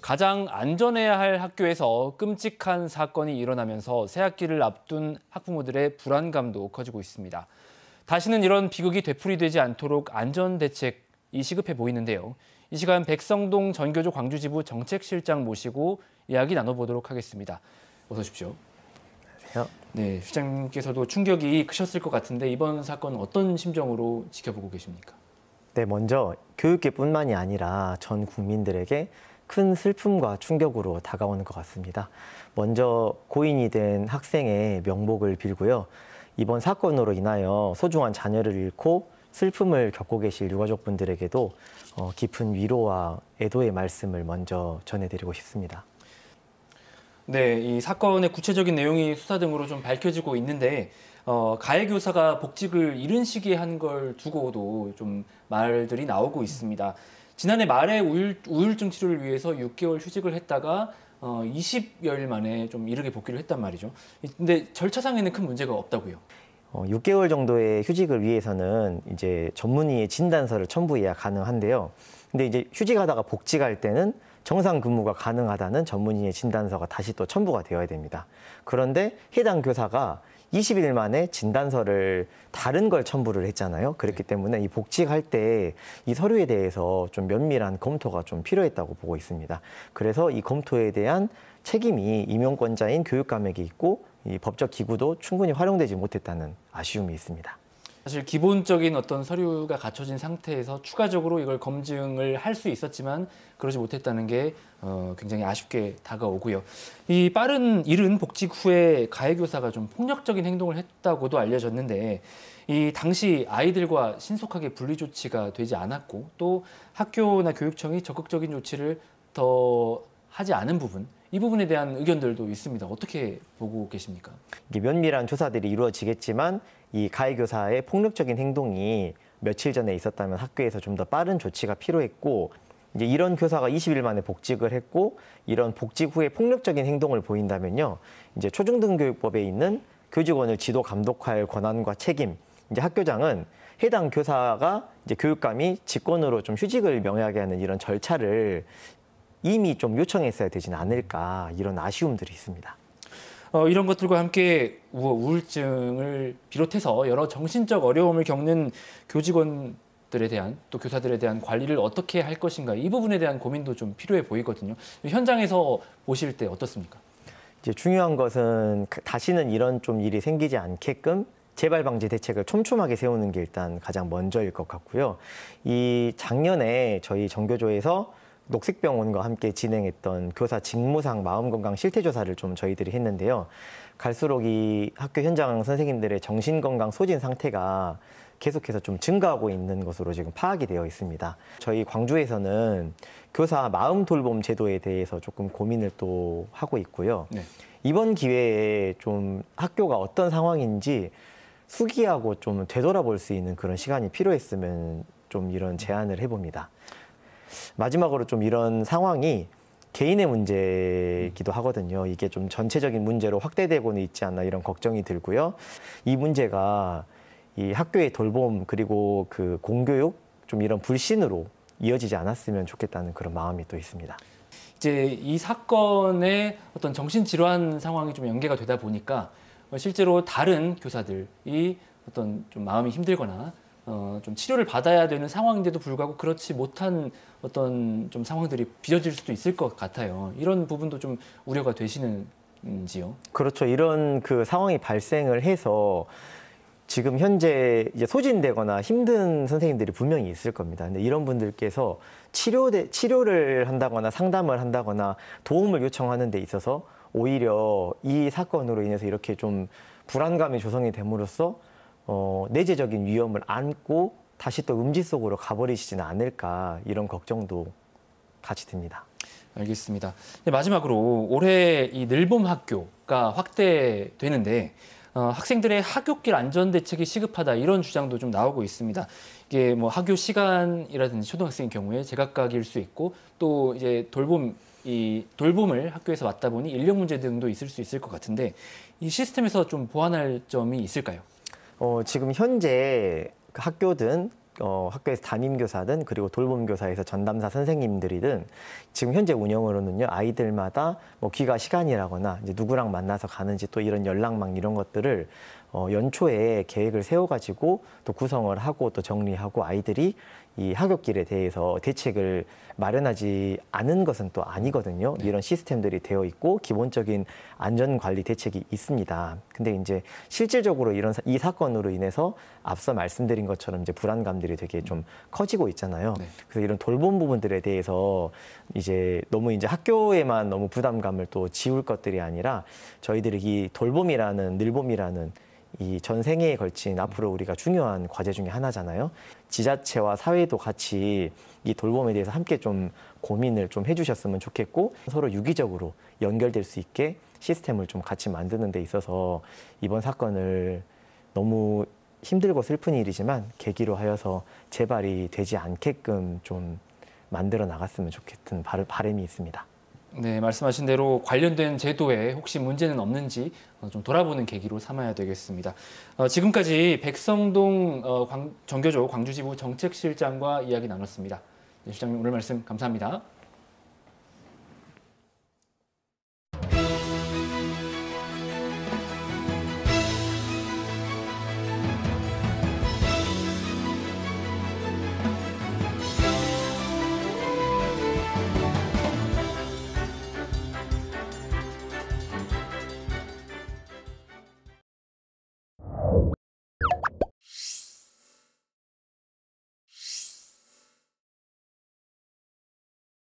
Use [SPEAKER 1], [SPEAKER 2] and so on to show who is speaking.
[SPEAKER 1] 가장 안전해야 할 학교에서 끔찍한 사건이 일어나면서 새학기를 앞둔 학부모들의 불안감도 커지고 있습니다. 다시는 이런 비극이 되풀이되지 않도록 안전 대책이 시급해 보이는데요. 이 시간 백성동 전교조 광주지부 정책실장 모시고 이야기 나눠보도록 하겠습니다. 어서 오십시오.
[SPEAKER 2] 안녕하세요.
[SPEAKER 1] 네, 실장님께서도 충격이 크셨을 것 같은데 이번 사건은 어떤 심정으로 지켜보고 계십니까?
[SPEAKER 2] 네, 먼저 교육계뿐만이 아니라 전 국민들에게 큰 슬픔과 충격으로 다가오는 것 같습니다. 먼저 고인이 된 학생의 명복을 빌고요. 이번 사건으로 인하여 소중한 자녀를 잃고 슬픔을 겪고 계실 유가족분들에게도 깊은 위로와 애도의 말씀을 먼저 전해드리고 싶습니다.
[SPEAKER 1] 네, 이 사건의 구체적인 내용이 수사 등으로 좀 밝혀지고 있는데 가해 교사가 복직을 이른 시기에 한 걸 두고도 좀 말들이 나오고 있습니다. 지난해 말에 우울증 치료를 위해서 6개월 휴직을 했다가 20여일 만에 좀 이르게 복귀를 했단 말이죠. 근데 절차상에는 큰 문제가 없다고요.
[SPEAKER 2] 6개월 정도의 휴직을 위해서는 이제 전문의의 진단서를 첨부해야 가능한데요. 근데 이제 휴직하다가 복직할 때는 정상 근무가 가능하다는 전문의의 진단서가 다시 또 첨부가 되어야 됩니다. 그런데 해당 교사가 20일 만에 진단서를 다른 걸 첨부를 했잖아요. 그렇기 때문에 이 복직할 때 이 서류에 대해서 좀 면밀한 검토가 좀 필요했다고 보고 있습니다. 그래서 이 검토에 대한 책임이 임용권자인 교육감에게 있고 이 법적 기구도 충분히 활용되지 못했다는 아쉬움이 있습니다.
[SPEAKER 1] 사실 기본적인 어떤 서류가 갖춰진 상태에서 추가적으로 이걸 검증을 할 수 있었지만 그러지 못했다는 게 굉장히 아쉽게 다가오고요. 이 빠른 이른 복직 후에 가해 교사가 좀 폭력적인 행동을 했다고도 알려졌는데 이 당시 아이들과 신속하게 분리 조치가 되지 않았고 또 학교나 교육청이 적극적인 조치를 더 하지 않은 부분, 이 부분에 대한 의견들도 있습니다. 어떻게 보고 계십니까?
[SPEAKER 2] 이게 면밀한 조사들이 이루어지겠지만 이 가해 교사의 폭력적인 행동이 며칠 전에 있었다면 학교에서 좀 더 빠른 조치가 필요했고 이제 이런 교사가 20일 만에 복직을 했고 이런 복직 후에 폭력적인 행동을 보인다면요. 이제 초중등교육법에 있는 교직원을 지도 감독할 권한과 책임, 이제 학교장은 해당 교사가 이제 교육감이 직권으로 좀 휴직을 명하게 하는 이런 절차를 이미 좀 요청했어야 되지는 않을까 이런 아쉬움들이 있습니다.
[SPEAKER 1] 이런 것들과 함께 우울증을 비롯해서 여러 정신적 어려움을 겪는 교직원들에 대한 또 교사들에 대한 관리를 어떻게 할 것인가 이 부분에 대한 고민도 좀 필요해 보이거든요. 현장에서 보실 때 어떻습니까?
[SPEAKER 2] 이제 중요한 것은 다시는 이런 좀 일이 생기지 않게끔 재발 방지 대책을 촘촘하게 세우는 게 일단 가장 먼저일 것 같고요. 이 작년에 저희 정교조에서 녹색병원과 함께 진행했던 교사 직무상 마음건강 실태조사를 좀 저희들이 했는데요. 갈수록 이 학교 현장 선생님들의 정신건강 소진 상태가 계속해서 좀 증가하고 있는 것으로 지금 파악이 되어 있습니다. 저희 광주에서는 교사 마음 돌봄 제도에 대해서 조금 고민을 또 하고 있고요.
[SPEAKER 1] 네.
[SPEAKER 2] 이번 기회에 좀 학교가 어떤 상황인지 수기하고 좀 되돌아볼 수 있는 그런 시간이 필요했으면 좀 이런 제안을 해봅니다. 마지막으로 좀 이런 상황이 개인의 문제이기도 하거든요. 이게 좀 전체적인 문제로 확대되고는 있지 않나 이런 걱정이 들고요. 이 문제가 이 학교의 돌봄 그리고 그 공교육 좀 이런 불신으로 이어지지 않았으면 좋겠다는 그런 마음이 또 있습니다.
[SPEAKER 1] 이제 이 사건의 어떤 정신질환 상황이 좀 연계가 되다 보니까 실제로 다른 교사들이 어떤 좀 마음이 힘들거나 좀 치료를 받아야 되는 상황인데도 불구하고 그렇지 못한 어떤 좀 상황들이 빚어질 수도 있을 것 같아요. 이런 부분도 좀 우려가 되시는지요?
[SPEAKER 2] 그렇죠. 이런 그 상황이 발생을 해서 지금 현재 이제 소진되거나 힘든 선생님들이 분명히 있을 겁니다. 근데 이런 분들께서 치료를 한다거나 상담을 한다거나 도움을 요청하는 데 있어서 오히려 이 사건으로 인해서 이렇게 좀 불안감이 조성이 됨으로써 내재적인 위험을 안고 다시 또 음지 속으로 가버리시지는 않을까 이런 걱정도 같이 듭니다.
[SPEAKER 1] 알겠습니다. 마지막으로 올해 이 늘봄 학교가 확대되는데 학생들의 하굣길 안전 대책이 시급하다 이런 주장도 좀 나오고 있습니다. 이게 뭐 학교 시간이라든지 초등학생의 경우에 제각각일 수 있고 또 이제 돌봄을 학교에서 맡다 보니 인력 문제 등도 있을 수 있을 것 같은데 이 시스템에서 좀 보완할 점이 있을까요?
[SPEAKER 2] 지금 현재 학교든 학교에서 담임교사든 그리고 돌봄교사에서 전담사 선생님들이든 지금 현재 운영으로는요 아이들마다 뭐 귀가 시간이라거나 이제 누구랑 만나서 가는지 또 이런 연락망 이런 것들을 연초에 계획을 세워가지고 또 구성을 하고 또 정리하고 아이들이 이 하굣길에 대해서 대책을 마련하지 않은 것은 또 아니거든요. 이런 시스템들이 되어 있고 기본적인 안전관리 대책이 있습니다. 근데 이제 실질적으로 이 사건으로 인해서 앞서 말씀드린 것처럼 이제 불안감들이 되게 좀 커지고 있잖아요. 그래서 이런 돌봄 부분들에 대해서 이제 너무 이제 학교에만 너무 부담감을 또 지울 것들이 아니라 저희들이 이 돌봄이라는 늘봄이라는 이 전 생애에 걸친 앞으로 우리가 중요한 과제 중에 하나잖아요. 지자체와 사회도 같이 이 돌봄에 대해서 함께 좀 고민을 좀 해주셨으면 좋겠고 서로 유기적으로 연결될 수 있게 시스템을 좀 같이 만드는 데 있어서 이번 사건을 너무 힘들고 슬픈 일이지만 계기로 하여서 재발이 되지 않게끔 좀 만들어 나갔으면 좋겠는 바람이 있습니다.
[SPEAKER 1] 네, 말씀하신 대로 관련된 제도에 혹시 문제는 없는지 좀 돌아보는 계기로 삼아야 되겠습니다. 지금까지 백성동 정교조 광주지부 정책실장과 이야기 나눴습니다. 네, 실장님 오늘 말씀 감사합니다.